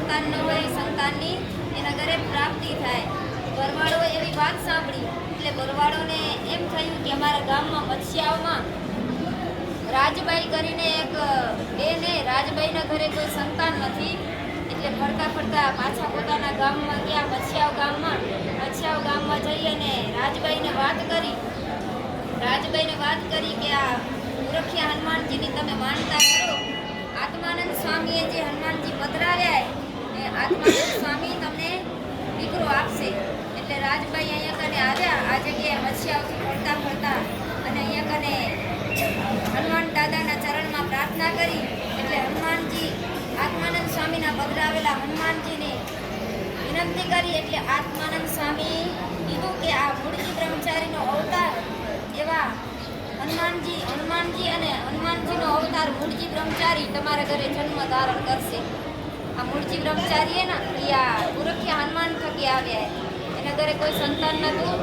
સંતાન ન હોય સંતાનની એના ઘરે પ્રાપ્તિ થાય. ભરવાડો એવી વાત સાંભળી એટલે ભરવાડોને એમ થયું કે અમારા ગામમાં મત્સ્યાઓમાં રાજબાઈ કરીને એક બેને રાજબાઈના ઘરે કોઈ સંતાન નથી. એટલે ફરતા ફરતા પાછા પોતાના ગામમાં ગયા, મત્સ્યાઓ ગામમાં જઈ અને રાજબાઈને વાત કરી કે આ મુરખિયા હનુમાનજીની તમે માનતા કરો. આત્માનંદ સ્વામીએ જે હનુમાનજી પધરાવ્યા એ આત્માનંદ સ્વામી તમને દીકરો આપશે. એટલે રાજબાઈ અહીંયા કને આવ્યા, આ જગ્યાએ મત્સ્યાઓથી ફરતા અને અહીંયા કને હનુમાન દાદાના ચરણમાં પ્રાર્થના કરી. એટલે હનુમાનજી આત્માનંદ સ્વામીના પધરાવેલા હનુમાનજીને વિનંતી કરી. એટલે આત્માનંદ સ્વામી કીધું કે આ મૂળજી બ્રહ્મચારીનો અવતાર એવા હનુમાનજી અને હનુમાનજીનો અવતાર મૂળજી બ્રહ્મચારી તમારા ઘરે જન્મ ધારણ કરશે. આ મૂળજી બ્રહ્મચારી એ આ મુરખિયા હનુમાન થકી આવ્યા. એના ઘરે કોઈ સંતાન નતું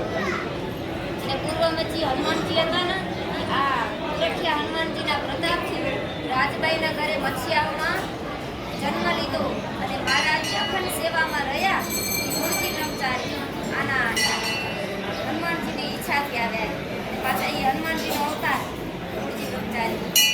અને પૂર્વમાં જે હનુમાનજી હતા ને આ મુરખિયા હનુમાનજીના પ્રતાપથી રાજબાઈના ઘરે મત્સ્યાઓમાં જન્મ લીધો અને મહારાજની અખંડ સેવામાં રહ્યા. મૂળજી બ્રહ્મચારી આના હનુમાનજીની ઈચ્છાથી આવ્યા. પાછા એ હનુમાનજીનો અવતાર મૂળજી બ્રહ્મચારી.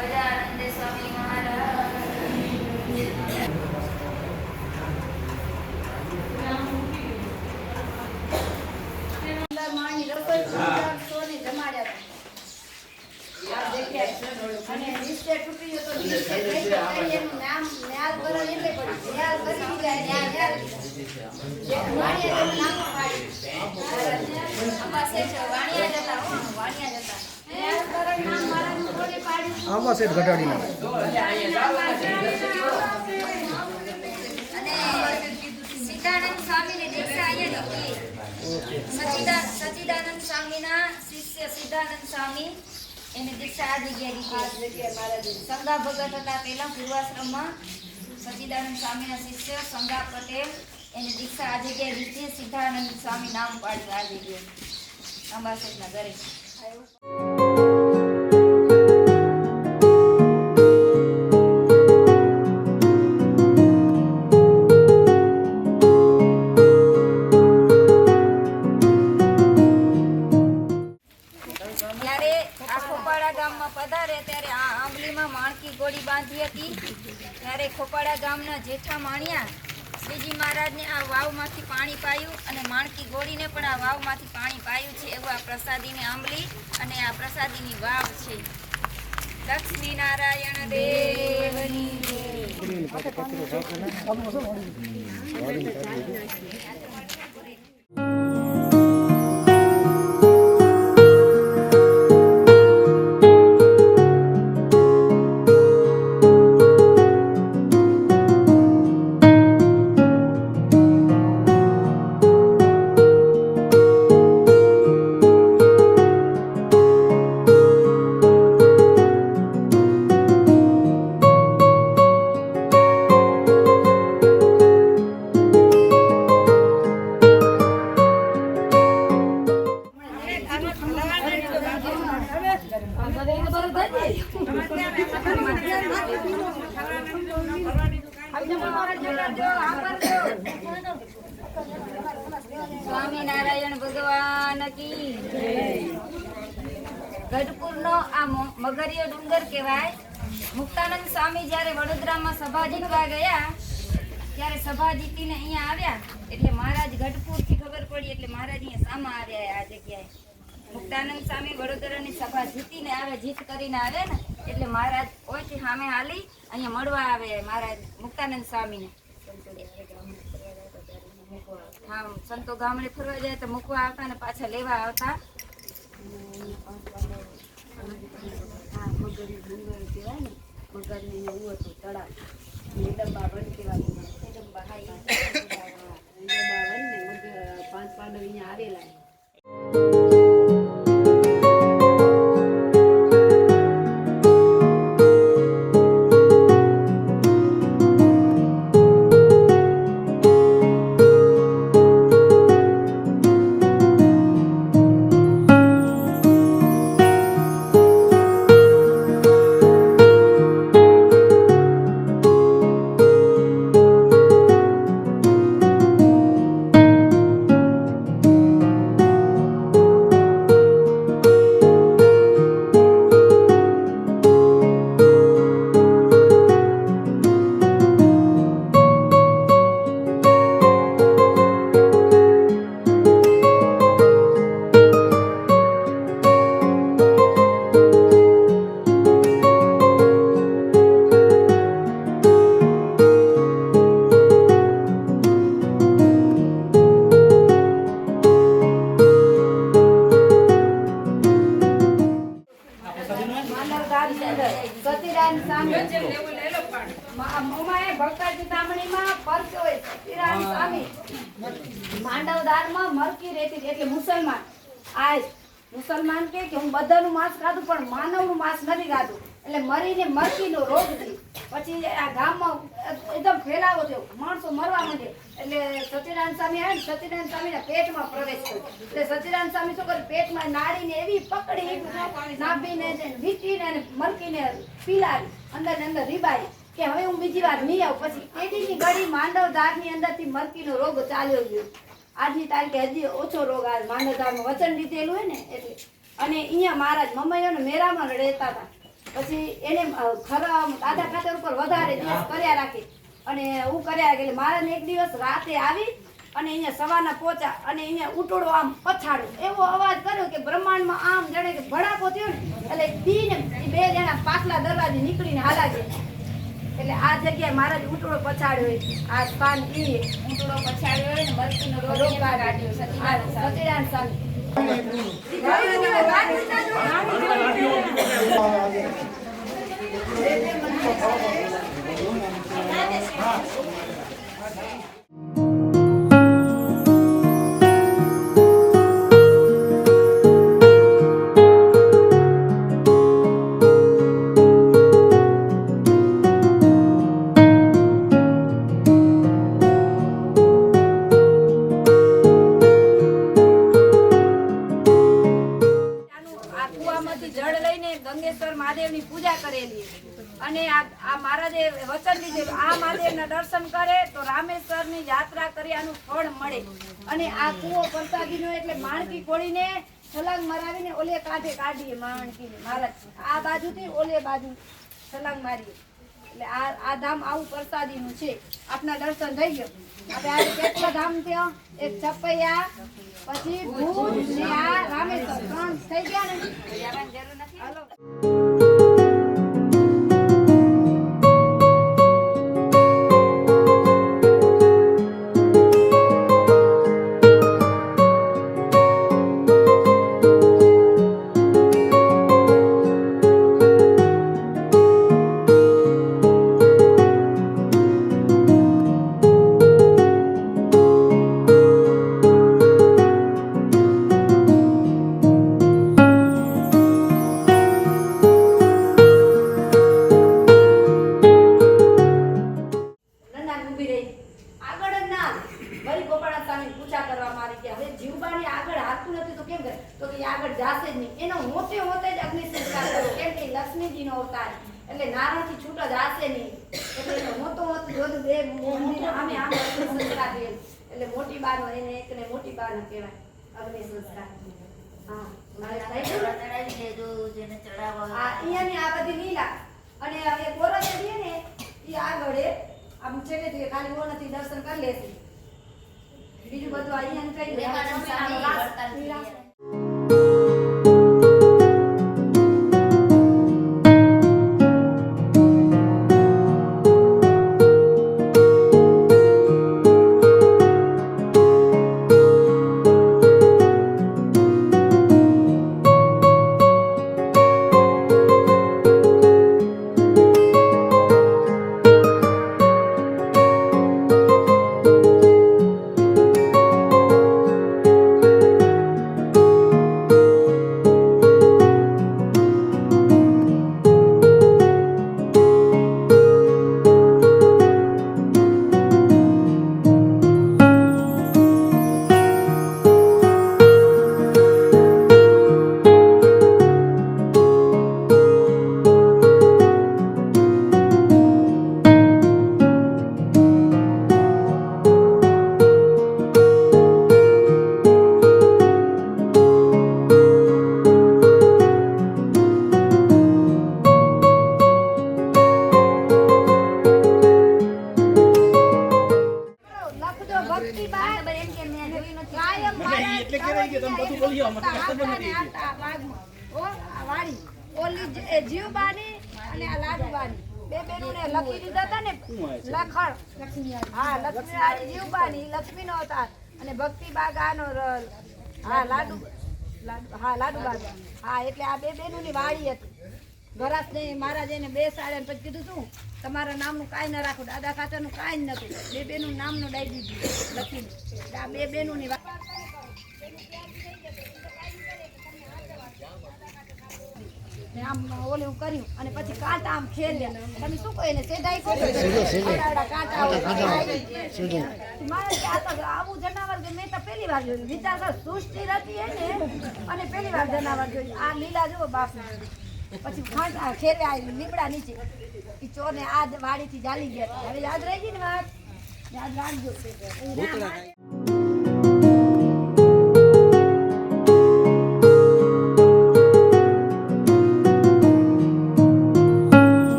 સહજાનંદ સ્વામી મહારાજ માની રસોઈ સોને જમાડ્યા અને નિશ્ચય તૂટી ગયો તો નિશ્ચય એનું નામ ન્યાલ કરો એટલે પડી ન્યાલ કરી દીધા ન્યાલ વાણિયા નામ પાડ્યું અમાસે છે વાણિયા જતા ન્યાલ કરો નામ મારાનું કોને પાડ્યું આમાં સેટ ઘટાડી નાખો અને સિદ્ધાનંદ સ્વામીની દીક્ષા અહીંયા લીધી સચ્ચિદાનંદ સ્વામીના શિષ્ય સિદ્ધાનંદ સ્વામી એને દીક્ષા આ જગ્યાએ લીધી સંગા ભગત હતા પહેલા પૂર્વાશ્રમમાં સચ્ચિદાનંદ સ્વામીના શિષ્ય સંગા પટેલ એને દીક્ષા આ જગ્યાએ લીધી સિદ્ધાનંદ સ્વામી નામ પાડ્યું આ જગ્યાએ અંબાસેટના ઘરે ત્યારે આ આંબલીમાં માણકી ગોળી બાંધી હતી ત્યારે ખોપાડા ગામના જેઠા માણિયા શ્રીજી મહારાજને આ વાવમાંથી પાણી પાયું અને માણકી ગોળીને પણ આ વાવમાંથી પાણી પાયું છે એવું આ પ્રસાદીની આંબલી અને આ પ્રસાદીની વાવ છે લક્ષ્મી નારાયણ દેવની સ્વામિનારાયણ ભગવાન કી ગઢપુરનો આ મગરિયો ડુંગર કહેવાય. મુક્તાનંદ સ્વામી જ્યારે વડોદરામાં સભા જીતવા ગયા ત્યારે સભા જીતીને અહીંયા આવ્યા એટલે મહારાજ ગઢપુરથી ખબર પડી એટલે મહારાજ અહીંયા સામા આવ્યા આ જગ્યાએ. મુક્તાનંદ સ્વામી વડોદરાની સભા જીતીને આવે જીત કરીને આવે ને એટલે મહારાજ ઓયથી સામે હાલી અહીંયા મળવા આવે મહારાજ મુક્તાનંદ સ્વામીને. હા, સંતો ગામડે ફરવા જાય તો મૂકવા આવતા ને પાછા લેવા આવતા. મગર ડુંગર કહેવાય ને મગરને એવું હતું તળાવ ડબ્બા વન કહેવાય ડબ્બા હાઈ ડબ્બા વન ને પાંચ પાંડવ અહીંયા આવેલા. માંડવદારમાં મરકી રહેતી એટલે મુસલમાન આજ મુસલમાન કે હું બધાનું માંસ ખાધું પણ માનવનું માંસ નથી ખાધું એટલે મરીને મરકીનો રોગ થઈ પછી આ ગામમાં એકદમ ફેલાવો થયો માણસો મરવા માંડે એટલે સત્યનારાયણ સ્વામી આવે ને સત્યનારાયણ સ્વામીના પેટમાં પ્રવેશ કર્યો એટલે સત્યનારાયણ સ્વામી શું કર્યું પેટમાં નાડીને એવી પકડી નાભીને વીંટીને મરકીને પીલાવી અંદર ને અંદર રીબાઈ કે હવે હું બીજી વાર નહીં આવું. પછી તેડીની ગળી માંડવધારની અંદરથી મરકીનો રોગ ચાલ્યો ગયો. આજની તારીખે હજી ઓછો રોગ આવે માંડવધારમાં વચન લીધેલું હોય ને એટલે. અને અહીંયા મહારાજ મમૈયાનો મેરામાં રહેતા હતા પછી એને ખરમ દાદા ખાતર ઉપર વધારે દિવસ કર્યા રાખે અને હું કર્યા રાખે એટલે મહારાજ એક દિવસ રાતે આવી અને અહીંયા સવારના પહોંચા અને અહીંયા ઉટોડો આમ પછાડ્યો એવો અવાજ કર્યો કે બ્રહ્માંડમાં આમ જાણે કે ભડાકો થયો ને એટલે તીને બે જણા પાછલા દરવાજે નીકળીને હાલા ગયા એટલે આ જગ્યાએ મહારાજ ઉટોડો પછાડ્યો હોય આ સ્થાન ઈ ઊંટડો પછાડ્યો હોય ને બરફીનો રોટલો એમાં કાઢ્યો સતીદાન સ્વામી. જળ લઈને ગંગેશ્વર મહાદેવની પૂજા કરેલી અને આ મહારાજે વચન લીધેલું આ મહાદેવના દર્શન કરે તો રામેશ્વરની યાત્રા કર્યાનું ફળ મળે અને આ કૂવો પ્રસાદીનો એટલે માણકી ખોડીને છલાંગ મરાવીને ઓલે કાંઠે કાઢીએ માણકીને મહારાજ આ બાજુથી ઓલે બાજુ છલાંગ મારીએ એટલે આ ધામ આવું પ્રસાદીનું છે. આપના દર્શન થઈ ગયો. હવે આ કેટલા ધામ થયો? એક ચપૈયા, પછી ભુજ ને આ રામેશ્વર, 3 થઈ ગયા ને? જવાની જરૂર નથી. હાલો. એટલે નારાયણથી છૂટ જ આશે નહીં એટલે એનો મોટો બધું બે મંદિર આમે આમ સંસ્કાર થયેલ એટલે મોટી બાનો એને એકને મોટી બાનો કહેવાય અગ્નિ સંસ્કાર. હા મારે ચડાવી દેજો જેને ચડાવવા આ અહીંયાની આ બધી લીલા અને હવે કોરજે દે ને એ આગળ આમ છેટેથી ખાલી ઓનથી દર્શન કરી લેશે. બીજું બધું અહીંયા કહી દે. જીવબાની અને આ લાડુબાની બે બેનોને લખી દીધા હતા ને લખણ. હા લક્ષ્મી જીવબાની લક્ષ્મીનો અવતાર અને ભક્તિ બાગાનો હા લાડુબાગ. હા એટલે આ બે બેનોની વાડી હતી. ગરાસ ને મહારાજ એને બેસાડે પછી કીધું શું તમારા નામનું કાંઈ ન રાખો, દાદા ખાતરનું કાંઈ જ નતું, બે બેનું નામનું ડાઈ દીધું લખીને. આ બે બેનોની આમ ઓલું કર્યું અને પછી કાંટા આમ ખેલ્યા. તમે શું કહો એને? સેધાઈ કહો. કાંટા આવું જનાવર કે મેં તો પહેલી વાર જોયું. વિચાર કર, સૃષ્ટિ હતી એને અને પહેલી વાર જનાવર જોયું. આ લીલા જુઓ બાપ. પછી કાંટા ખેલ્યા લીમડા નીચે. એ ચોરને આ વાડીથી ચાલી ગયા. હવે યાદ રહી ગઈ ને વાત, યાદ રાખજો.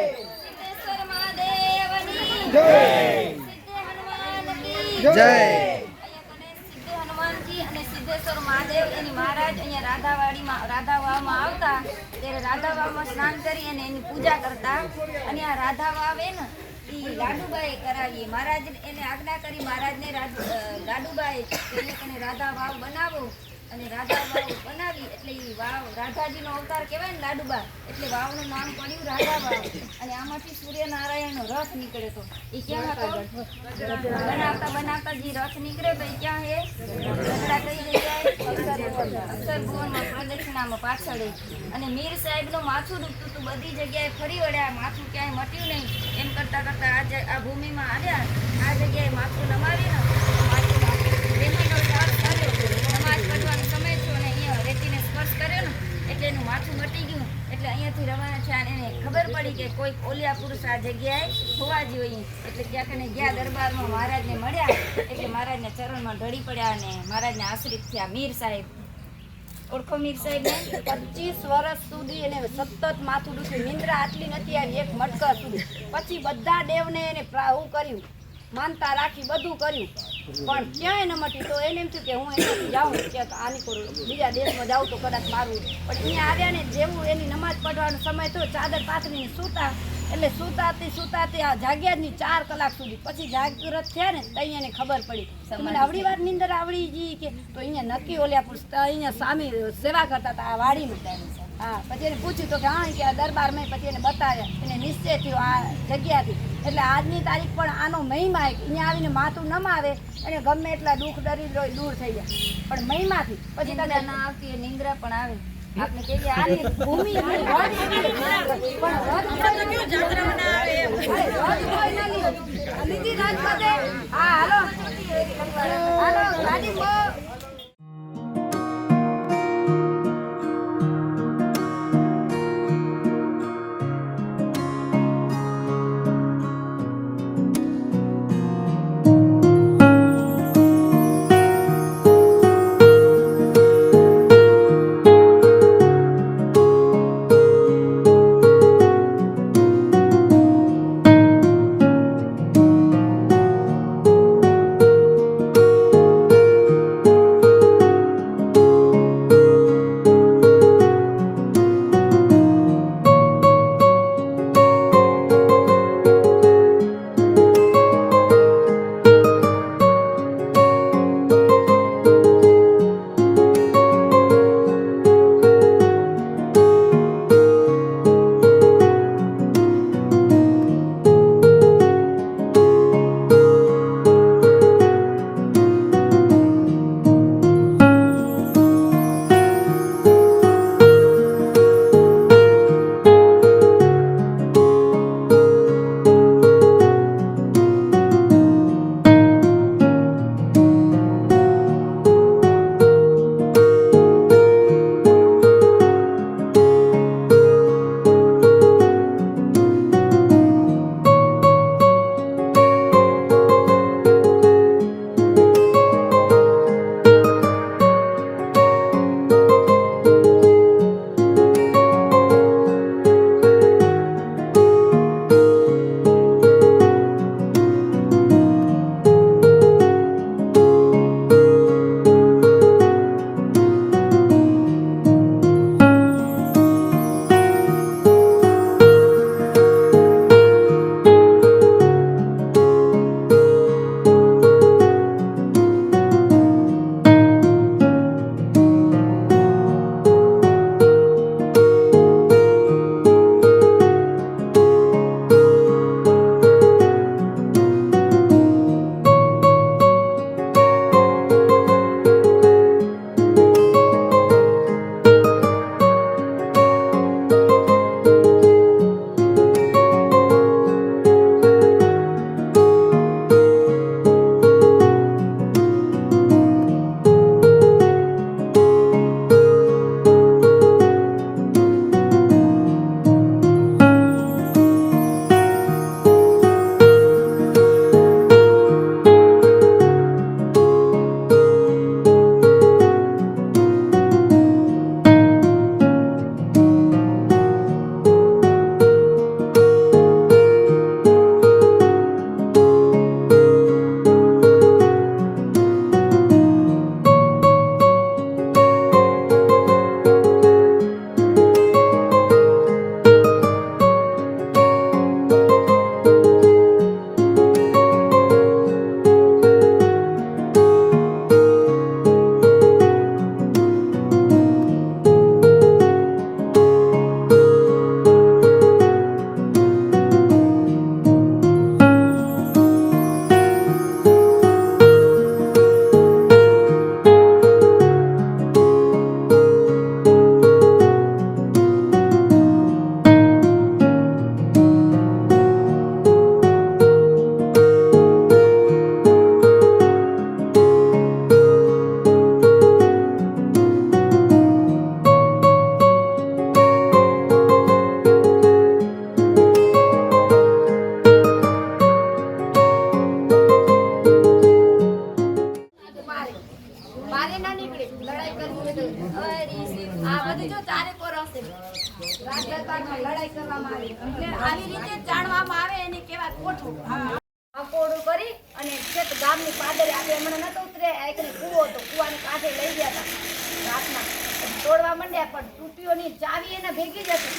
સિદ્ધેશ્વર મહાદેવની સિદ્ધ હનુમાન કી જય. અહીંયા કને સિદ્ધ હનુમાનજી અને સિદ્ધેશ્વર મહાદેવ એની મહારાજ અહીંયા રાધાવાડીમાં રાધાવાવમાં આવતા ત્યારે રાધાવાવમાં સ્નાન કરી અને એની પૂજા કરતા અને આ રાધાવાવ એ ને ઈ લાડુબાઈ કરાવી મહારાજ એને આજ્ઞા કરી મહારાજને લાડુબાઈ કે એને કને રાધાવાવ બનાવો અને રાધાવાવ બનાવી એટલે ઈ વાવ રાધાજીનો અવતાર કહેવાય ને લાડુબા એટલે વાવનું નામ પડ્યું રાધાવાવ અને આમાંથી સૂર્યનારાયણનો રથ નીકળે તો એ ક્યાં હતો બનાવતા બનાવતા જે રથ નીકળે તો એ ક્યાં હે ગઢડા કઈ જગ્યાએ અક્ષર ભુવનમાં પ્રદક્ષિણામાં પાછળ અને મીર સાહેબનું માથું દુખતું હતું બધી જગ્યાએ ફરી વળ્યા માથું ક્યાંય મટ્યું નહીં એમ કરતા કરતા આ ભૂમિમાં આવ્યા આ જગ્યાએ માથું નમાવીને રેતીનો સ્પર્શ કર્યો નમાજ પઢવાનો સમય થયો અને અહીંયા રેતીને સ્પર્શ કર્યો ને એટલે એનું માથું મટી ગયું એટલે અહીંયાથી રવાના થયા અને એને ખબર પડી કે કોઈ ઓલિયા પુરુષ આ જગ્યાએ હોવા જોઈએ એટલે ક્યાંક ને ગયા દરબારમાં મહારાજને મળ્યા એટલે મહારાજના ચરણમાં ઢળી પડ્યા અને મહારાજને આશ્રિત થયા મીર સાહેબ ઓળખો મીર સાહેબને 25 વર્ષ સુધી એને સતત માથું દુખ્યું નિંદ્રા આટલી નથી આવી એક મટકર સુધી પછી બધા દેવને એને હું કર્યું માનતા રાખી બધું કર્યું પણ ક્યાંય ન મટી તો એને એમ થયું કે હું એનાથી જાઉં કે આની કરું બીજા દેશમાં જાઉં તો કદાચ મારું પણ અહીંયા આવ્યા ને જેવું એની નમાજ પઢવાનો સમય થયો ચાદર પાથરીને સૂતા એટલે સૂતાથી આ જાગ્યા જ નહીં 4 કલાક સુધી પછી જાગૃત થયા ને તો એને ખબર પડી મને આવડી વાર નીંદર આવડી જી કે તો અહીંયા નક્કી ઓલ્યા પુરુષ અહીંયા સ્વામી સેવા કરતા હતા આ વાડીમાં હા પછી એને પૂછ્યું તો કે હા કે આ દરબારમાં પછી એને બતાવ્યા એને નિશ્ચય થયો આ જગ્યાથી એટલે આજની તારીખ પણ આનો મહિમા અહીંયા આવીને માથું નમાવે અને ગમે એટલા દુઃખ દરિદ્ર હોય દૂર થઈ જાય પણ મહિમાથી પછી નિંદ્રા ના આવતી એ નિંદ્રા પણ આવે આપણે કહીએ આની ભૂમિ પણ હાલો ગાડી તો ચારેકોર હશે. રાજ દરબારમાં લડાઈ કરવામાં આવી એટલે આવી રીતે જાણવામાં આવે એને કહેવાય કોઠો. અકોડું કરી અને છેક ગામની પાદરે આપણે હમણાં નતો ઉતરે એક કૂવો હતો, કૂવાને કાંઠે લઈ ગયા હતા રાતના. તોડવા માંડ્યા પણ તૂટ્યો નહીં, ચાવી એને ભેગી જ હતી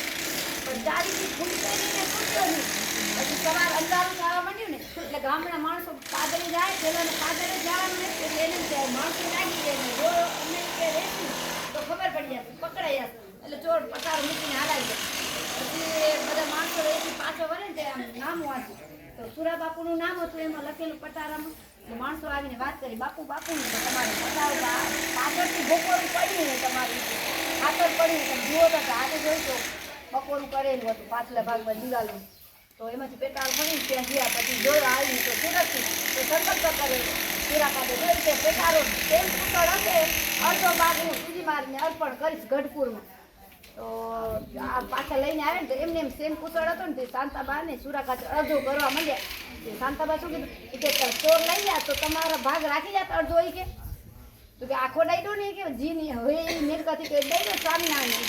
પણ ચાવીથી ખૂટતી નહીં ને તૂટ્યો નહીં. પછી સવાર અંધારું થવા માંડ્યું ને એટલે ગામના માણસો પાદરે જાય, પેલાને પાદરે જવાનું ને એટલે એને જાય માણસો લાગી જાય ને જો અમે કે રહેશું તો ખબર પડી જશે, પકડાઈ જશે. એટલે ચોર પટારો મૂકીને હારાઈ જાય. પછી બધા માણસો એથી પાછો વળે ને આમ નામ વાંચ્યું તો સુરા બાપુનું નામ હતું એમાં લખેલું પટારામાં. માણસો આવીને વાત કરી, બાપુ બાપુ ને તમારે પટારો પાછળથી બપોરું પડ્યું ને તમારી ખાતર પડ્યું તમે જુઓ તો હાથે જોઈ તો બપોરું કરેલું હતું પાછલા ભાગમાં દિવાલું. તો એમાંથી પેટાળ ભણી ત્યાં ગયા પછી જોયો આવી તો સુરતથી તો સંકલ્પ કરેલો સુરા પાસે જોઈ કે પેટારો તેમ પુતળ હશે અડધો ભાગ હું સીધી મારીને અર્પણ કરીશ ગઢપુરમાં. તો આ પાછા લઈને આવે ને તો એમને એમ સેમ કુતળ હતો ને તે શાંતાબા ને સુરા ખાતે અડધો કરવા માંડ્યા. શાંતાબા શું કીધું કે ચોર લઈ ગયા તો તમારા ભાગ રાખી જતા અડધો હોય કે તો કે આખો ડાયડો નહીં કે જીની હવે એ મિલકતી કે ડાયડો સ્વામિનારાયણ.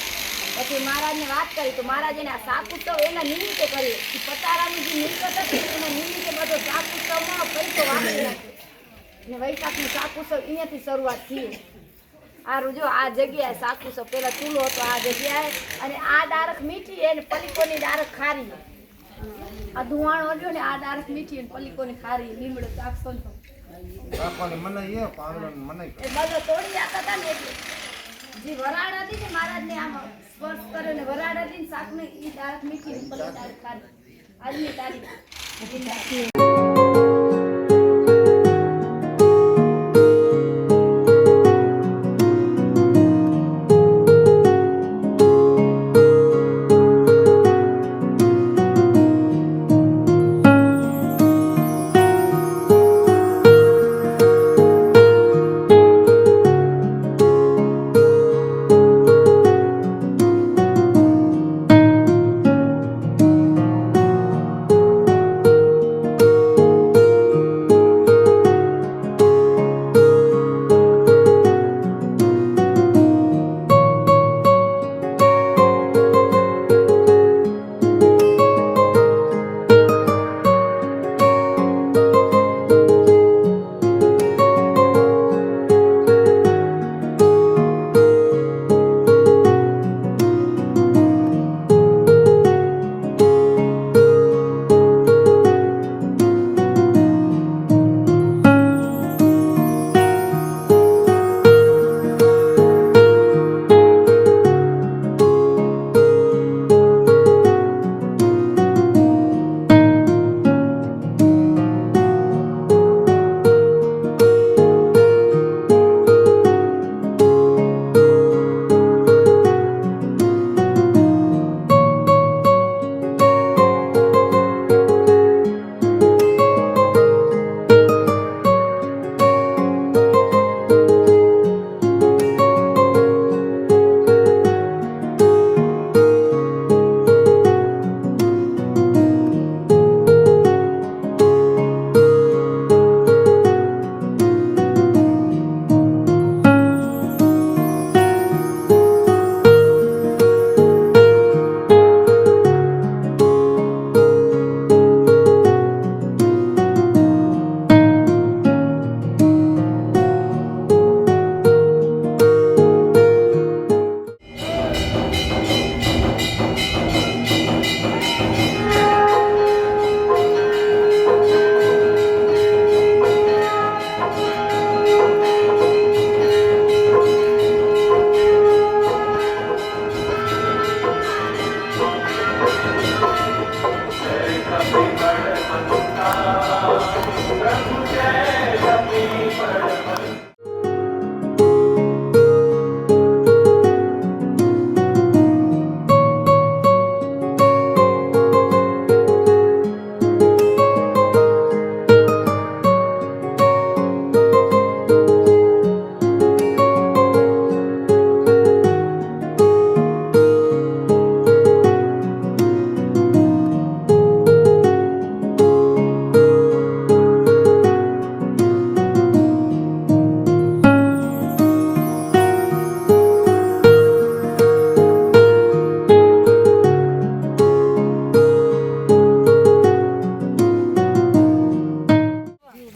પછી મહારાજને વાત કરી તો મહારાજે આ શાક ઉત્સવ એના નિમિત્તે કર્યો. પટારાની જે મિલકત હતી એના નિમિત્તે બધો શાક ઉત્સવમાં પૈસો વાપરી નાખ્યો અને વૈશાખનું શાક ઉત્સવ અહીંયાથી શરૂઆત થઈ. આ જો આ જગ્યાએ શાક ઉત્સવ પેલા ચૂલો હતો આ જગ્યાએ અને આ ડારક મીઠી અને પલીકોની ડારક ખારી. આ ધુવાણ ઓળ્યો ને આ ડારક મીઠી અને પલીકોની ખારી લીમડો ચાખશો ને બધો તોડી જતા હતા ને એટલે જે વરાળ હતી ને મહારાજને આમ સ્પર્શ કર્યો ને વરાળ હતી ને શાકને એ ડારક મીઠી ને પલી ડારક ખારી આજની તારીખ.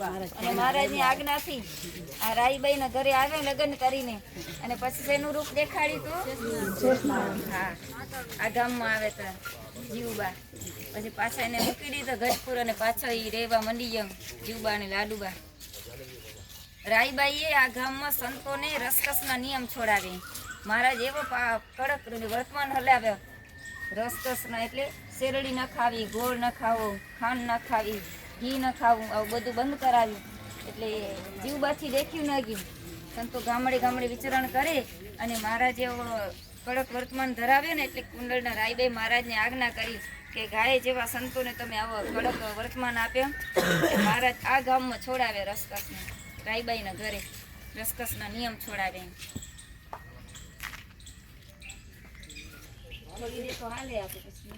અને મહારાજની આજ્ઞાથી આ રાઈબાઈના ઘરે આવ્યા લગ્ન કરીને અને પછી શેનું રૂપ દેખાડ્યું તો હા આ ગામમાં આવે તો જીવબા પછી પાછા એને મૂકી દીધો ગઢપુર અને પાછા એ રહેવા મંડી ગયા જીવબા અને લાડુબા. રાઈબાઈએ આ ગામમાં સંતોને રસકસના નિયમ છોડાવે. મહારાજ એવો કડક વર્તમાન હલાવ્યો. રસકસના એટલે શેરડી ન ખાવી, ગોળ ન ખાવો, ખાંડ ન ખાવી, ઘી ન ખાવું, આવું બધું બંધ કરાવ્યું. એટલે જીવબાથી દેખ્યું ન ગયું. સંતો ગામડે ગામડે વિચરણ કરે અને મહારાજ એવો કડક વર્તમાન ધરાવે ને એટલે કુંડળના રાઈબાઈ મહારાજને આજ્ઞા કરી કે ગાય જેવા સંતોને તમે આવો કડક વર્તમાન આપ્યો. મહારાજ આ ગામમાં છોડાવે રસકસને. રાઈબાઈના ઘરે રસકસના નિયમ છોડાવે. થોડી દે તો હાલે આપે પછી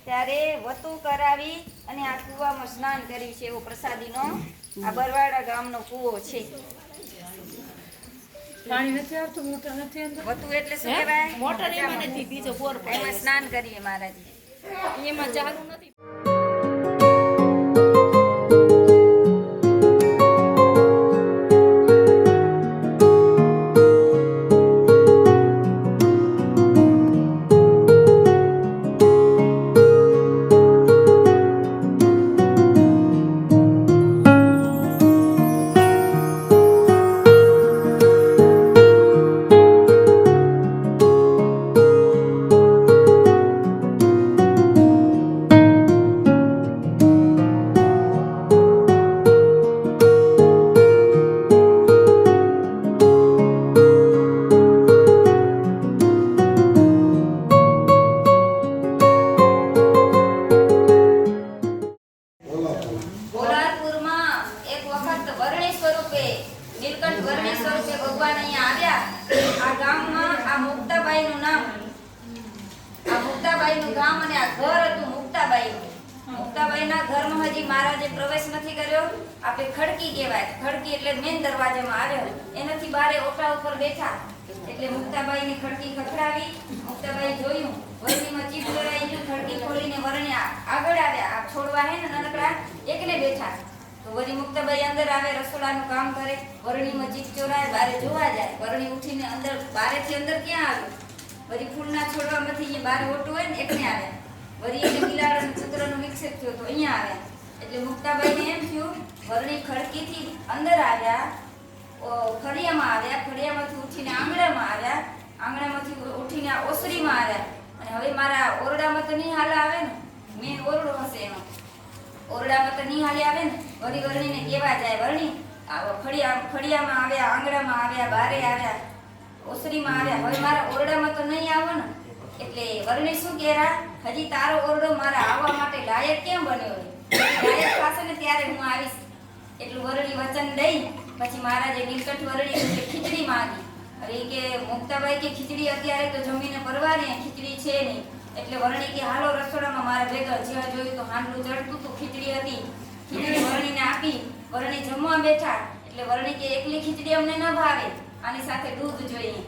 ત્યારે વતુ કરાવી અને આ કુવામાં સ્નાન કર્યું છે. એવો પ્રસાદીનો આ બરવાડા ગામનો કુવો છે. પાણી નથી આવતું, મોટર નથી અંદર. વતુ એટલે શું કહેવાય? મોટર એમાં નથી, બીજો બોર એમાં સ્નાન કરીએ મહારાજ. એમાં ચાલુ નથી. મુક્તાબાઈના ઘરમાં હજી મહારાજે પ્રવેશ નથી કર્યો. આપણે ખડકી કહેવાય. ખડકી એટલે મેન દરવાજામાં આવ્યો. એનાથી બારે ઓટા ઉપર બેઠા એટલે મુક્તાબાઈને ખડકી ખખડાવી. મુક્તાબાઈ જોયું, વરણીમાં ચીપ જોડાઈ ગયું. ખડકી ખોલીને વરણી આગળ આવ્યા. આ છોડવા હે ને નાનકડા એકને બેઠા. તો વળી મુક્તાબાઈ અંદર આવે, રસોડાનું કામ કરે. વરણીમાં ચીપ ચોરાય, બારે જોવા જાય. વરણી ઉઠીને અંદર, બારેથી અંદર ક્યાં આવ્યું? વળી ફૂલના છોડવામાંથી જે બારે ઓટું હોય ને એકને આવ્યા. વળી એટલે બિલાડો પુત્રનો વિક્ષેપ થયો તો અહીંયા આવ્યા. એટલે મુક્તાબાઈને એમ થયું, વરણી ખડકીથી અંદર આવ્યા, ફળિયામાં આવ્યા, ફળિયામાંથી ઉઠીને આંગણામાં આવ્યા, આંગણામાંથી ઉઠીને ઓસરીમાં આવ્યા. અને હવે મારા ઓરડામાં તો નહીં હાલ આવે ને, મેન ઓરડો હશે એનો, ઓરડામાં તો નહીં હાલે આવે ને. વળી વરણીને કેવા જાય, વરણી ફળિયામાં આવ્યા, આંગણામાં આવ્યા, બારે આવ્યા, ઓસરીમાં આવ્યા, હવે મારા ઓરડામાં તો નહીં આવો ને. એટલે વરણી શું કહેરા, હજી તારો ઓરડો મારા આવવા માટે લાયક કેમ બન્યો? લાયક થશે ને ત્યારે હું આવીશ. એટલું વરણી વચન દઈ પછી મહારાજે નીલકંઠ વરણી ખીચડી માંગી. હવે કે મુક્તાબાઈ કે ખીચડી અત્યારે તો જમીને પરવારે, ખીચડી છે નહીં. એટલે વરણી કે હાલો રસોડામાં મારા ભેગા. જ્યાં જોયું તો હાંડલું ચડતું હતું, ખીચડી હતી. ખીચડી વરણીને આપી. વરણી જમવા બેઠા એટલે વરણી કે એકલી ખીચડી અમને ન ભાવે, આની સાથે દૂધ જોઈએ.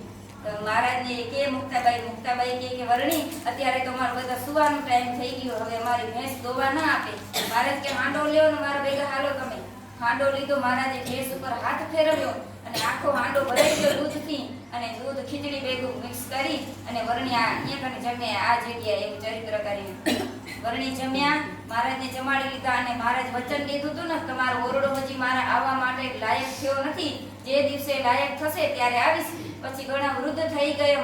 મહારાજને કે મુક્તાબાઈ કે વરણી અત્યારે તો અમારો બધા સુવાનો ટાઈમ થઈ ગયો, હવે અમારી ભેંસ દોવા ના આપે. મહારાજ કે હાંડો લ્યો ને મારા ભેગા હાલો તમે. હાંડો લીધો. મહારાજે ભેંસ ઉપર હાથ ફેરવ્યો અને આખો હાંડો ભરાઈ ગયો દૂધથી. અને દૂધ ખીચડી ભેગું મિક્સ કરી અને વરણી અહીંયા કને જમે આ જગ્યાએ, એવું ચરિત્ર કરીને વરણી જમ્યા. મહારાજને જમાડી લીધા અને મહારાજ વચન લીધું હતું ને, તમારો ઓરડો હજી મારા આવવા માટે લાયક થયો નથી, જે દિવસે લાયક થશે ત્યારે આવીશ. પછી ઘણા વૃદ્ધ થઈ ગયા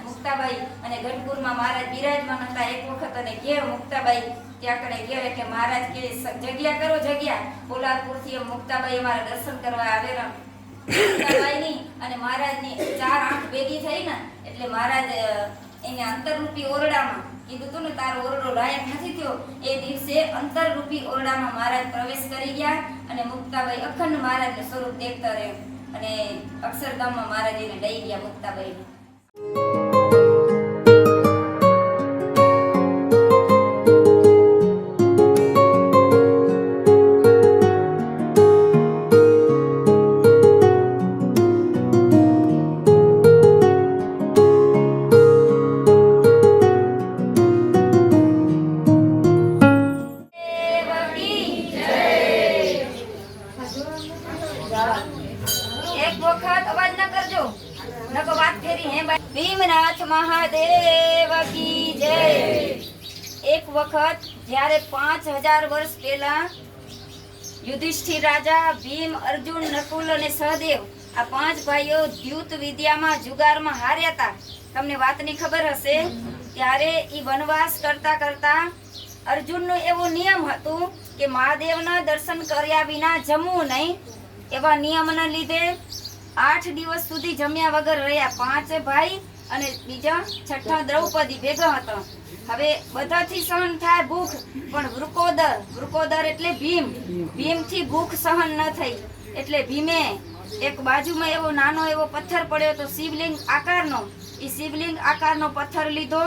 મુક્તાબાઈ અને ગઢપુરમાં મહારાજ બિરાજમાન હતા એક વખત. અને ઘેર મુક્તાબાઈ ત્યાં કને ગયા એટલે મહારાજ કે જગ્યા કરો જગ્યા. પોલાદપુરથી મુક્તાબાઈ અમારા દર્શન કરવા આવેલા. મુક્તાબાઈની અને મહારાજની 4 આંખ ભેગી થઈ ને એટલે મહારાજ એને અંતરરૂપી ઓરડામાં કીધું હતું ને તારો ઓરડો લાયક નથી થયો. એ દિવસે અંતરરૂપી ઓરડામાં મહારાજ પ્રવેશ કરી ગયા અને મુક્તાબાઈ અખંડ મહારાજનું સ્વરૂપ દેખતા રહ્યા અને અક્ષરધામમાં મહારાજીને લઈ ગયા મુક્તાબાઈને. એક વખત અવાજ ન કરજો, નકો વાત ફેરી હે ભાઈ. ભીમનાથ મહાદેવ કી જય. એક વખત જ્યારે 5000 વર્ષ પહેલા યુધિષ્ઠિર રાજા, ભીમ, અર્જુન, નકુલ અને સહદેવ આ 5 ભાઈઓ દ્યુત વિદ્યામાં જુગારમાં હાર્યા હતા, તમને વાતની ખબર હશે. ત્યારે ઈ વનવાસ કરતા કરતા અર્જુનનો એવો નિયમ હતું કે મહાદેવના દર્શન કર્યા વિના જમવું નહીં. એવા નિયમના લીધે 8 દિવસ સુધી જમ્યા વગર રહ્યા 5 ભાઈ અને બીજા છઠ્ઠા દ્રૌપદી ભેગા હતા. હવે બધાથી સહન થાય ભૂખ, પણ વૃકોદર એટલે ભીમથી ભૂખ સહન ન થઈ. એટલે ભીમે એક બાજુમાં એવો નાનો એવો પથ્થર પડ્યો તો શિવલિંગ આકારનો. એ શિવલિંગ આકારનો પથ્થર લીધો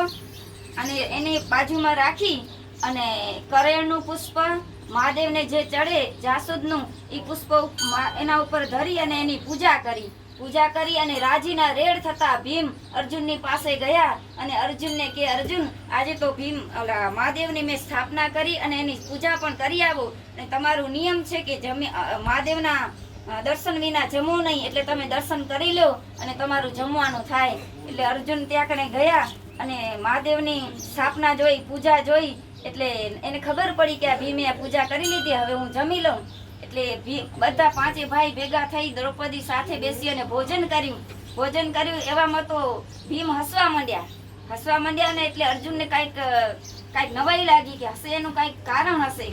અને એની બાજુમાં રાખી અને કરેણનું પુષ્પ મહાદેવને જે ચડે જાસૂદનું એ પુષ્પ એના ઉપર ધરી અને એની પૂજા કરી અને રાજીના રેડ થતા ભીમ અર્જુનની પાસે ગયા અને અર્જુનને કે અર્જુન, આજે તો ભીમ મહાદેવની મેં સ્થાપના કરી અને એની પૂજા પણ કરી આવો અને તમારું નિયમ છે કે મહાદેવના દર્શન વિના જમવું નહીં, એટલે તમે દર્શન કરી લો અને તમારું જમવાનું થાય. એટલે અર્જુન ત્યાં કને ગયા અને મહાદેવની સ્થાપના જોઈ, પૂજા જોઈ. એટલે એને ખબર પડી કે આ ભીમે આ પૂજા કરી લીધી, હવે હું જમી લઉં. એટલે બધા 5 ભાઈ ભેગા થઈ દ્રૌપદી સાથે બેસી અને ભોજન કર્યું. એવામાં તો ભીમ હસવા માંડ્યા ને એટલે અર્જુનને કાંઈક નવાઈ લાગી કે હશે એનું કાંઈક કારણ હશે.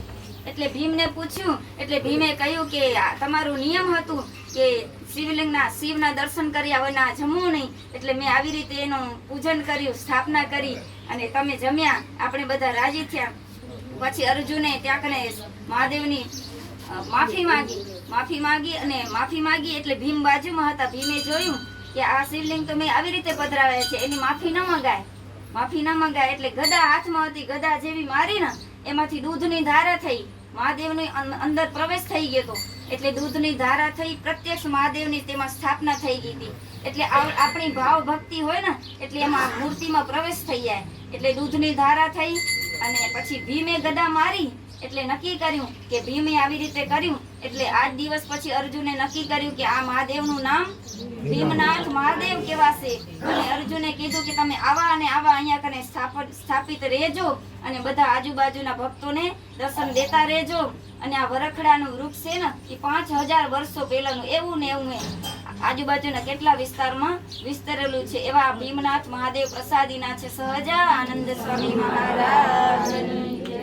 એટલે ભીમને પૂછ્યું. એટલે ભીમે કહ્યું કે તમારું નિયમ હતું કે શિવના દર્શન કર્યા વિના જમવું નહીં, એટલે મેં આવી રીતે એનું પૂજન કર્યું, સ્થાપના કરી અને તમે જમ્યા. આપણે બધા રાજી થયા. પછી અર્જુને ત્યાં કને મહાદેવની માફી માંગી એટલે ભીમ બાજુમાં હતા. ભીમે જોયું કે આ શિવલિંગ તો મેં આવી રીતે પધરાવ્યા છે, એની માફી ન મંગાય. એટલે ગદા હાથમાં હતી, ગદા જેવી મારી ને એમાંથી દૂધની ધારા થઈ, મહાદેવની અંદર પ્રવેશ થઈ ગયો. એટલે દૂધની ધારા થઈ, પ્રત્યક્ષ મહાદેવની તેમાં સ્થાપના થઈ ગઈ હતી. એટલે આપણી ભાવ ભક્તિ હોય ને એટલે એમાં મૂર્તિમાં પ્રવેશ થઈ જાય. એટલે દૂધની ધારા થઈ અને પછી ભીમે ગદા મારી. એટલે નક્કી કર્યું કે ભીમે આવી રીતે કર્યું. એટલે આજ દિવસ પછી અર્જુને નક્કી કર્યું કે આ મહાદેવનું નામ ભીમનાથ મહાદેવ કહેવાશે. અને અર્જુને કીધું કે તમે આવા અહીંયા કને સ્થાપિત રહેજો અને બધા આજુબાજુના ભક્તોને દર્શન દેતા રહેજો. અને આ વરખડાનું વૃક્ષ છે ને એ 5000 વર્ષો પહેલાનું એવું ને એવું આજુબાજુના કેટલા વિસ્તારમાં વિસ્તરેલું છે. એવા ભીમનાથ મહાદેવ પ્રસાદીના છે. સહજાનંદ સ્વામી મહારાજની જય.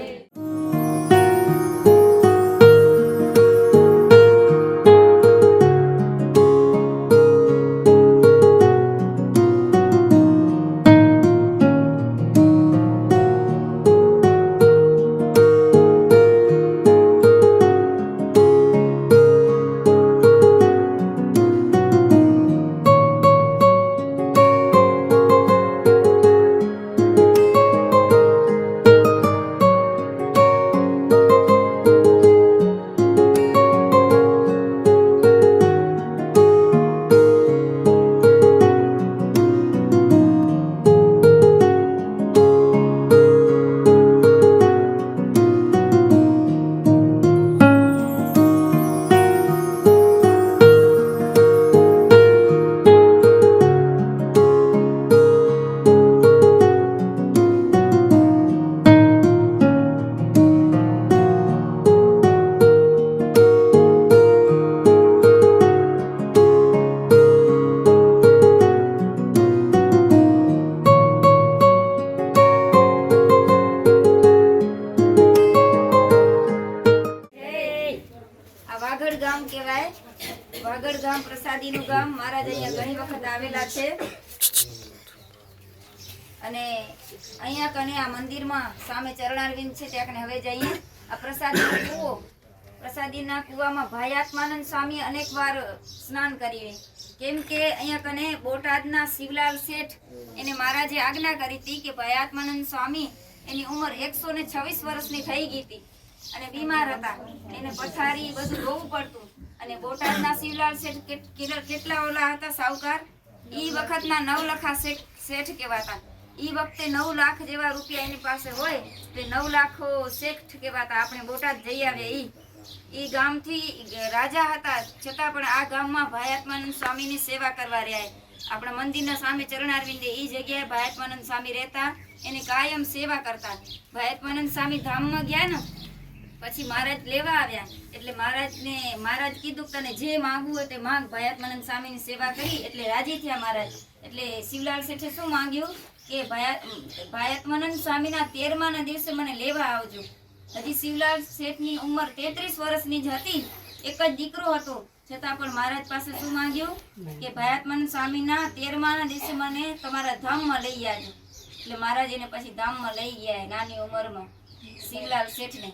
વાગડ ગામ પ્રસાદીનું ગામ. મહારાજ અહીંયા ઘણી વખત આવેલા છે અને અહીંયા કને આ મંદિરમાં સામે ચરણારવિંદ છે ત્યાં કને હવે જઈએ. આ પ્રસાદીનો કૂવો પ્રસાદીના કૂવામાં ભાઈ આત્માનંદ સ્વામી અનેક વાર સ્નાન કરી. કેમ કે અહીંયા કને બોટાદના શિવલાલ શેઠ એને મહારાજે આજ્ઞા કરી હતી કે ભાઈ આત્માનંદ સ્વામી એની ઉંમર 126 વર્ષની થઈ ગઈ હતી અને બીમાર હતા, એને પથારી બધું ધોવું પડતું. અને બોટાદના શિવલાલ શેઠ કેટલા ઓલા હતા સાહુકાર, ઈ વખતના 9 લખા શેઠ કહેવાતા. ઈ વખતે 9 લાખ જેવા રૂપિયા એની પાસે હોય તે 9 લાખો શેઠ કહેવાતા. આપણે બોટાદ જઈ આવ્યા. ઈ ગામથી રાજા હતા છતાં પણ આ ગામમાં ભાઈ આત્માનંદ સ્વામીની સેવા કરવા રહ્યા. આપણા મંદિરના સામે ચરણારવિંદે ઈ જગ્યાએ ભાઈ આત્માનંદ સ્વામી રહેતા, એને કાયમ સેવા કરતા. ભાઈ આત્માનંદ સ્વામી ધામમાં ગયા ને પછી મહારાજ લેવા આવ્યા એટલે મહારાજ કીધું તને જે માંગવું હોય તે માંગ. ભાઈ આત્માનંદ સ્વામીની સેવા કરી એટલે રાજી થયા મહારાજ. એટલે શિવલાલ શેઠે શું માંગ્યું કે ભાઈ આત્માનંદ સ્વામીના 13મા દિવસે મને લેવા આવજો. હજી શિવલાલ શેઠની ઉંમર 33 વર્ષની જ હતી, એક જ દીકરો હતો, છતાં પણ મહારાજ પાસે શું માંગ્યું કે ભાઈ આત્માનંદ સ્વામીના 13મા દિવસે મને તમારા ધામમાં લઈ આવજો. એટલે મહારાજ એને પછી ધામમાં લઈ ગયા નાની ઉંમરમાં શિવલાલ શેઠને.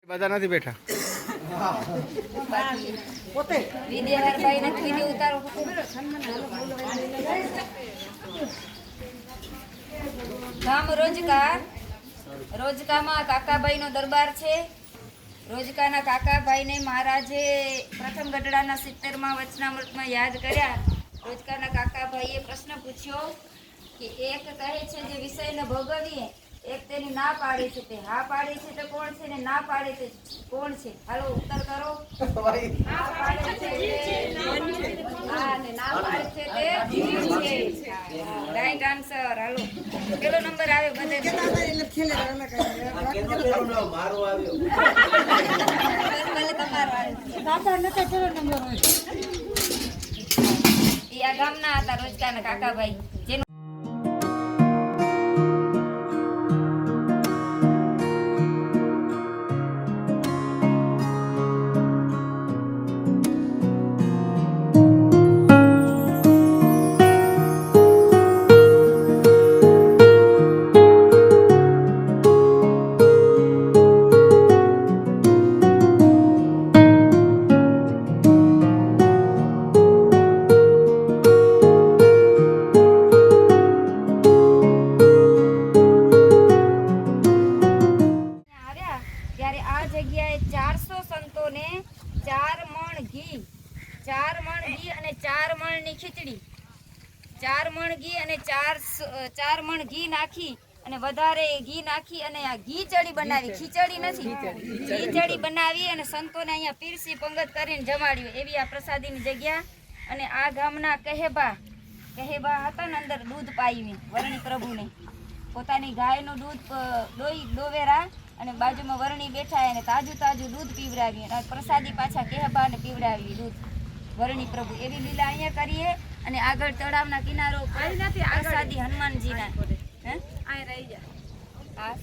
બધા નથી બેઠા. વિદ્યાહરભાઈ ને ખીલી ઉતારો. ગામ રોજકામાં કાકાભાઈ નો દરબાર છે. રોજકાના કાકાભાઈને મહારાજે પ્રથમ ગઢડાના 70મા વચનામૃતમાં યાદ કર્યા. રોજકાના કાકાભાઈએ પ્રશ્ન પૂછ્યો કે એક કહે છે જે વિષયને ભોગવીએ, એક તેની ના પાડે છે, તે હા પાડે છે તે કોણ છે ને ના પાડે તે કોણ છે? હાલો ઉત્તર કરો. હા પાડે છે હા ને ના પાડે છે તે જીવ છે. Right answer. હાલો કેટલો નંબર આવે બધે? મારો આવ્યો. ઈ આ ગામના હતા રોજકાના કાકાભાઈ. જેનું ત્યારે આ જગ્યાએ 400 સંતોને 4 મણ ઘી અને 4 મણની ખીચડી, 4 મણ ઘી અને 4 મણ ઘી નાખી અને વધારે ઘી નાખી અને આ ઘી ચડી બનાવી, ખીચડી નથી, ઘી ચડી બનાવી અને સંતોને અહીંયા પીરસી પંગત કરીને જમાડ્યું. એવી આ પ્રસાદીની જગ્યા. અને આ ગામના કહેબા હતા ને, અંદર દૂધ પાયું વરણી પ્રભુને, પોતાની ગાયનું દૂધ દોવેરા અને બાજુમાં વરણી બેઠા અને તાજું દૂધ પીવડાવ્યું અને પ્રસાદી પાછા કહેબાને પીવડાવી દૂધ વરણી પ્રભુ. એવી લીલા અહીંયા કરીએ. અને આગળ તળાવના કિનારો પ્રસાદી હનુમાનજીના આ રહી જાય. આ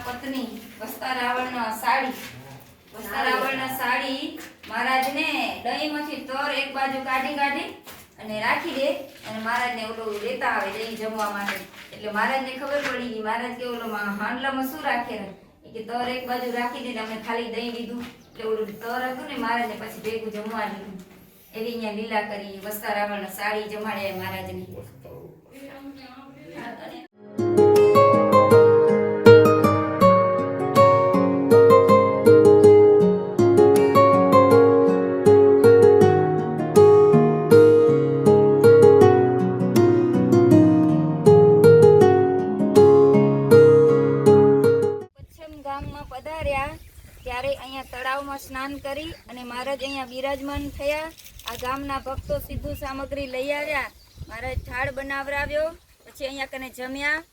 પત્ની વસ્તા રાવણના સાડી મહારાજને દહીંમાંથી તર એક બાજુ કાઢી અને રાખી દે અને મહારાજને ઓલું લેતા આવે દહીં જમવા માટે. એટલે મહારાજને ખબર પડી ગઈ. મહારાજ કે ઓલો હાંડલામાં શું રાખે કે તર એક બાજુ રાખી દે, અમે ખાલી દહીં લીધું. એટલે ઓલું તર હતું ને મહારાજને પછી ભેગું જમવા લીધું. એવી અહીંયા લીલા કરી. વસ્તા રાવણના સાડી જમાડ્યા મહારાજને. ત્યારે અહીંયા તળાવમાં સ્નાન કરી અને મહારાજ અહીંયા બિરાજમાન થયા. આ ગામના ભક્તો સીધું સામગ્રી લઈ આવ્યા, મહારાજ થાળ બનાવરાવ્યો, પછી અહીંયા કને જમ્યા.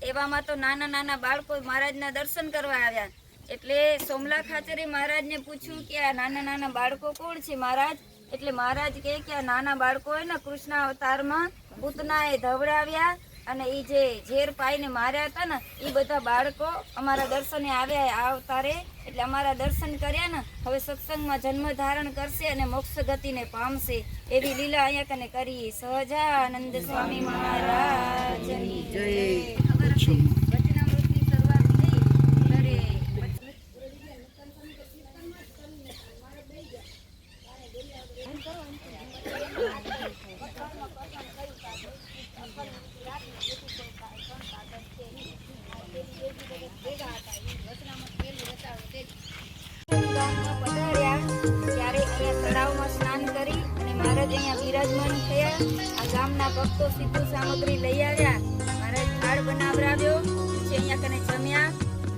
એવામાં તો નાના નાના બાળકો મહારાજના દર્શન કરવા આવ્યા. એટલે સોમલા ખાચરે મહારાજને પૂછ્યું કે આ નાના નાના બાળકો કોણ છે મહારાજ? એટલે મહારાજ કહે કે આ નાના બાળકો હોય ને કૃષ્ણ અવતારમાં પૂતનાએ ધવડાવ્યા અને એ જે ઝેર પાઈને માર્યા હતા ને એ બધા બાળકો અમારા દર્શને આવ્યા આ અવતારે. એટલે અમારા દર્શન કર્યા ને હવે સત્સંગમાં જન્મ ધારણ કરશે અને મોક્ષ ગતિને પામશે એવી લીલા અહીંયા કને કરી. સહજાનંદ સ્વામી મહારાજની જય. વચનામૃતની શરૂઆત થઈ ત્યારે ગામમાં પધાર્યા ત્યારે અહીંયા તળાવમાં સ્નાન કરી અને મહારાજ અહીંયા બિરાજમાન થયા. આ ગામના ભક્તો સીધું સામગ્રી લઈ આવ્યા, મહારાજ થાળ બનાવરાવ્યો, પછી અહીંયા કને જમ્યા.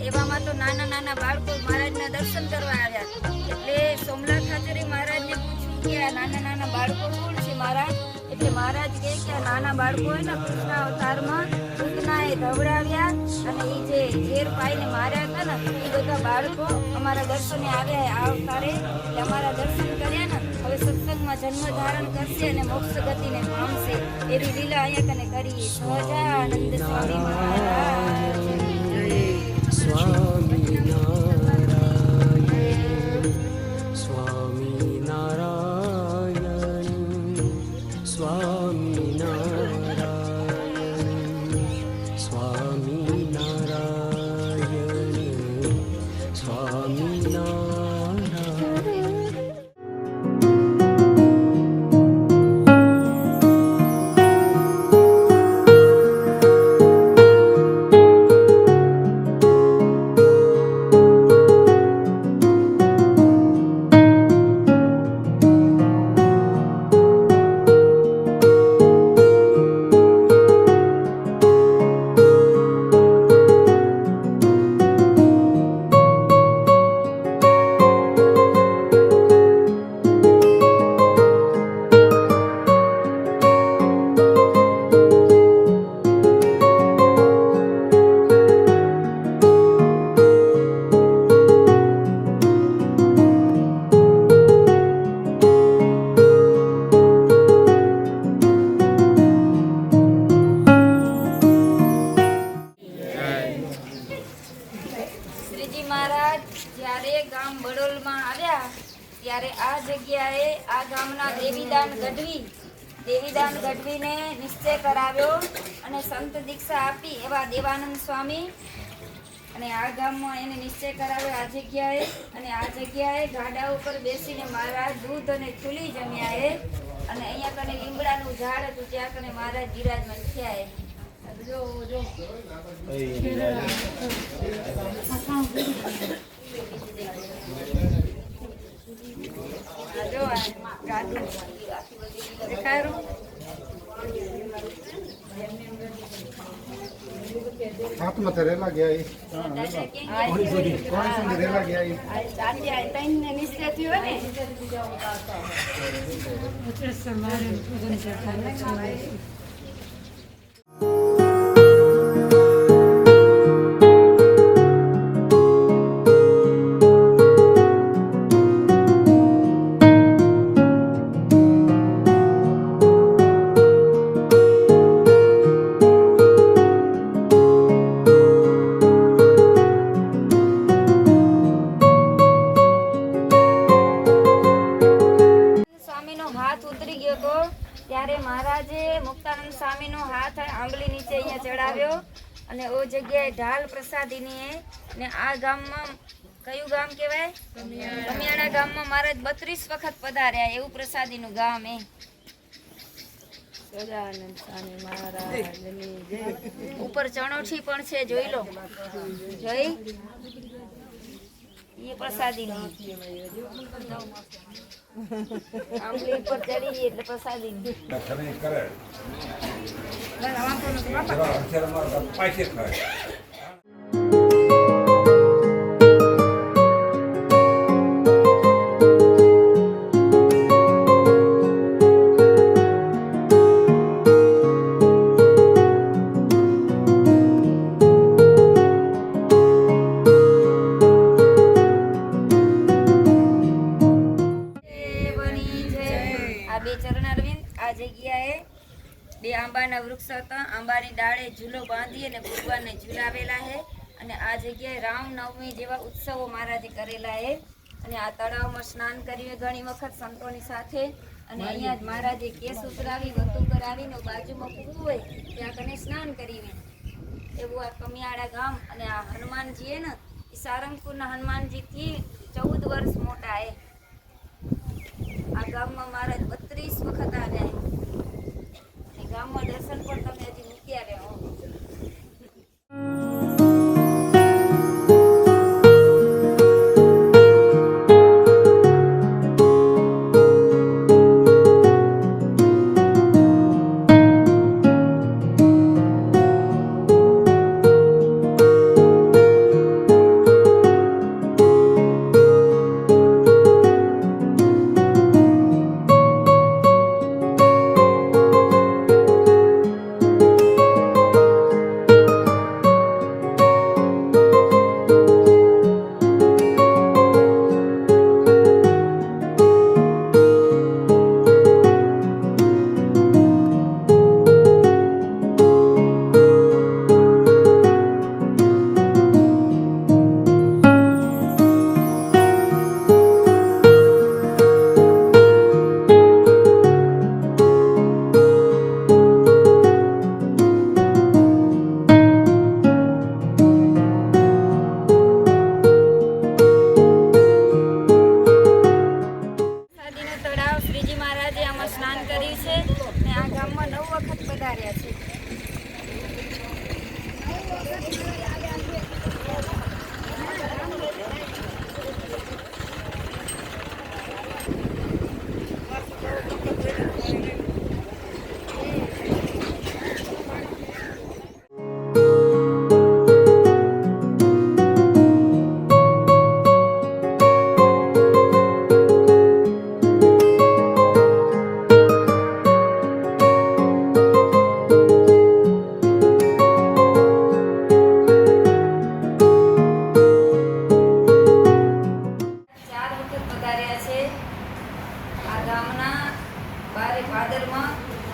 એવામાં તો નાના નાના બાળકો મહારાજના દર્શન કરવા આવ્યા. એટલે સોમલા ખાચરે મહારાજને પૂછ્યું કે આ નાના નાના બાળકો કોણ છે મહારાજ? એટલે મહારાજ કહે કે આ નાના બાળકો હોય ને કૃષ્ણ અવતારમાં પૂતનાએ ધવડાવ્યા અને એ જે ઝેર પાઈને માર્યા હતા ને એ બધા બાળકો અમારા દર્શને આવ્યા આ અવતારે. એટલે અમારા દર્શન કર્યા ને હવે સત્સંગમાં જન્મ ધારણ કરશે અને મોક્ષ ગતિને પામશે એવી લીલા અહીંયા કને કરી. સહજાનંદ સ્વામી મહારાજની જય. સ્વામિનારાયણ સ્વામિનારાયણ સ્વામિનારાયણ સ્વામિનારાયણ સ્વામિનારાયણ. શ્રીજી મહારાજ જ્યારે ગામ બડોલમાં આવ્યા ત્યારે આ જગ્યાએ આ ગામના દેવીદાન ગઢવીને નિશ્ચય કરાવ્યો અને સંત દીક્ષા આપી એવા દેવાનંદ સ્વામી. અને આ ગામમાં એને નિશ્ચય કરાવ્યો આ જગ્યાએ. અને આ જગ્યાએ ગાડા ઉપર બેસીને મહારાજ દૂધ અને ચૂલી જમ્યા એ. અને અહીંયા કને લીમડાનું ઝાડ હતું ત્યાં કને મહારાજ બિરાજમાન થયા એ. જો જો જો આ ગાડું દેખાયું. હાથમાં રેલા ગયા કોણ રેલા ગયા નિશ્ચય થયો ને ત્યારે મહારાજે મુક્તાનંદ સ્વામીનો હાથ આંગળી નીચે અહીંયા ચડાવ્યો અને ઓ જગ્યાએ ઢાલ પ્રસાદીની ને આ ગામમાં કયું ગામ કહેવાય? કમિયાણા ગામમાં મહારાજ 32 વખત પધાર્યા એવું પ્રસાદીનું ગામ એ. સહજાનંદ સ્વામી મહારાજની જય. ઉપર ચણોઠી પણ છે, જોઈ લો. જોઈ એ પ્રસાદીની આંગળી પર ચડી એટલે પ્રસાદીની. બે આંબાના વૃક્ષ હતા. આંબાની ડાળે ઝૂલો બાંધી અને ભગવાનને ઝૂલાવેલા છે. અને આ જગ્યાએ રામનવમી જેવા ઉત્સવો મહારાજે કરેલા છે. અને આ તળાવમાં સ્નાન કર્યું ઘણી વખત સંતોની સાથે. અને અહીંયા જ મહારાજે કેસ ઉતરાવી વતુ કરાવીને બાજુમાં કૂવું હોય ત્યાં કને સ્નાન કર્યું. એવું આ કમિયાળા ગામ. અને આ હનુમાનજી એ ને એ સારંગપુરના હનુમાનજીથી 14 વર્ષ મોટા એ. આ ગામમાં મહારાજ 32 વખત આવ્યા. એ ગામમાં દર્શન પણ તમે હજી મૂકી આવ્યા હો.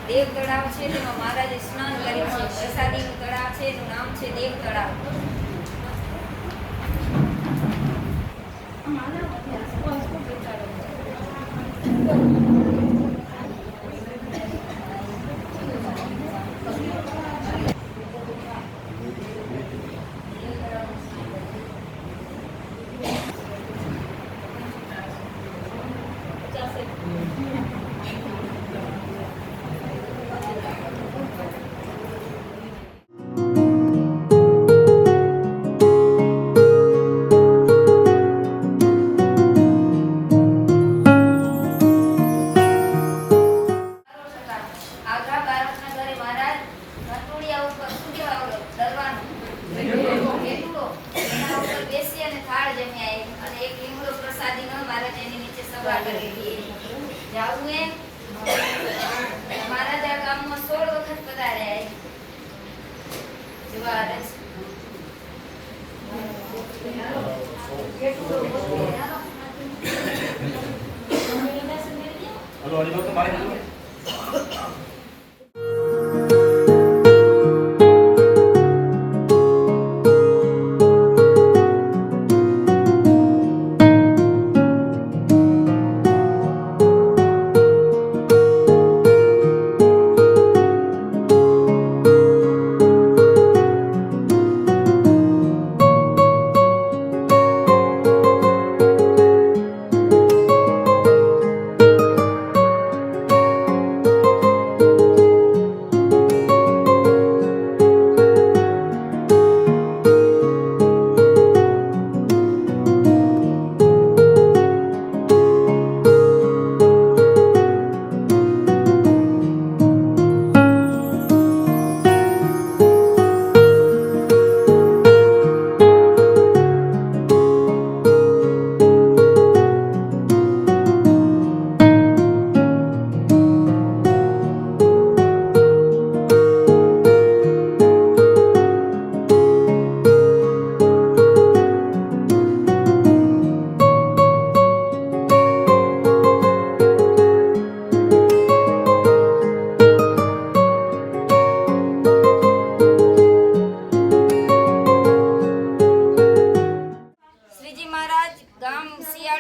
દેવ તળાવ છે તેમાં મહારાજે સ્નાન કર્યું છે. પ્રસાદીનું તળાવ છે એનું નામ છે દેવ તળાવ. મહારાજ આ ગામમાં 16 વખત પધાર્યા.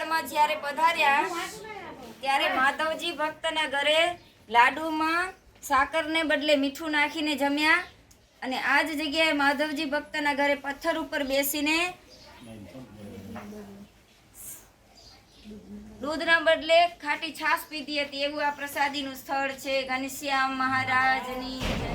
સ્થળમાં જ્યારે પધાર્યા ત્યારે માધવજી ભક્તના ઘરે લાડુમાં સાકરને બદલે મીઠું નાખીને જમ્યા અને આ જ જગ્યાએ માધવજી ભક્તના ઘરે પથ્થર ઉપર બેસીને દૂધના બદલે ખાટી છાશ પીધી હતી. એવું આ પ્રસાદીનું સ્થળ છે. ઘનશ્યામ મહારાજની જય.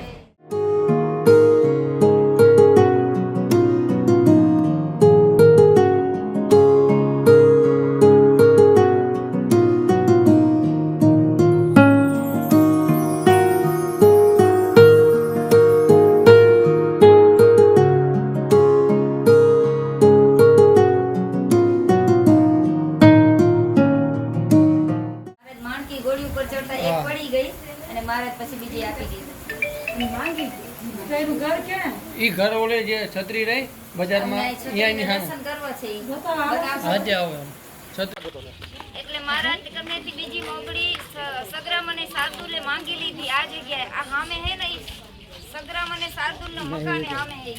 માણકી ગોળી ઉપર ચડતા એક પડી ગઈ અને મહારાજ પછી બીજી આપી દીધી. ઈ ઘર ઓલે જે છત્રી રહી બજારમાં અહીંયા દર્શન કરવા છે ઈ. બતાવશો? આજે આવે છત્રી એટલે મહારાજ કમેથી બીજી મોગડી સગ્રામ અને શાર્દુલે માંગી લીધી આ જગ્યાએ. આ સામે હે ને ઈ સગ્રામ અને શાર્દુલના મકાને સામે હે.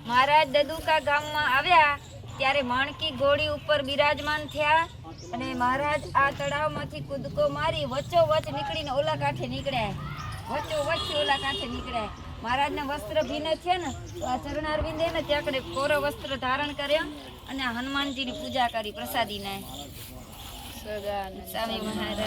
મહારાજ દદુકા ગામમાં આવ્યા ત્યારે માણકી ઘોડી ઉપર બિરાજમાન થયા અને મહારાજ આ તળાવમાંથી કૂદકો મારી વચ્ચોવચ્ચ નીકળીને ઓલા કાંઠે નીકળ્યા. વચ્ચોવચ્ચ ઓલા કાંઠે નીકળ્યા. મહારાજના વસ્ત્ર ભીન થયા ને તો આ ચરણારવિંદે ને ત્યાં કોરો વસ્ત્ર ધારણ કર્યા અને આ હનુમાનજીની પૂજા કરી પ્રસાદીને. સ્વામી મહારાજ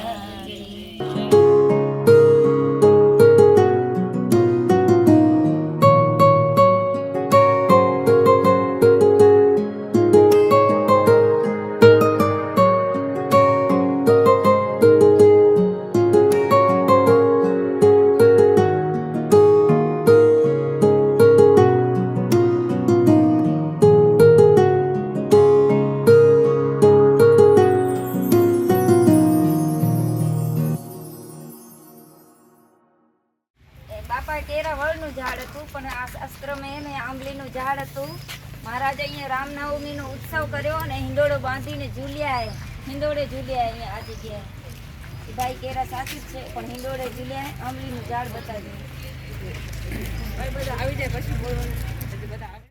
બાપા કેરા વળનું ઝાડ હતું પણ આ શાસ્ત્રમાં એને આંબલીનું ઝાડ હતું. મહારાજે અહીંયા રામનવમીનો ઉત્સવ કર્યો અને હિંડોળો બાંધીને ઝૂલ્યા. હિંડોળે ઝૂલ્યા અહીંયા આ જગ્યાએ. ભાઈ કેરા સાચું જ છે પણ હિંડોળે ઝૂલ્યા આંબલીનું ઝાડ બતાવ્યું. બધા આવી જાય પછી બોલવાનું.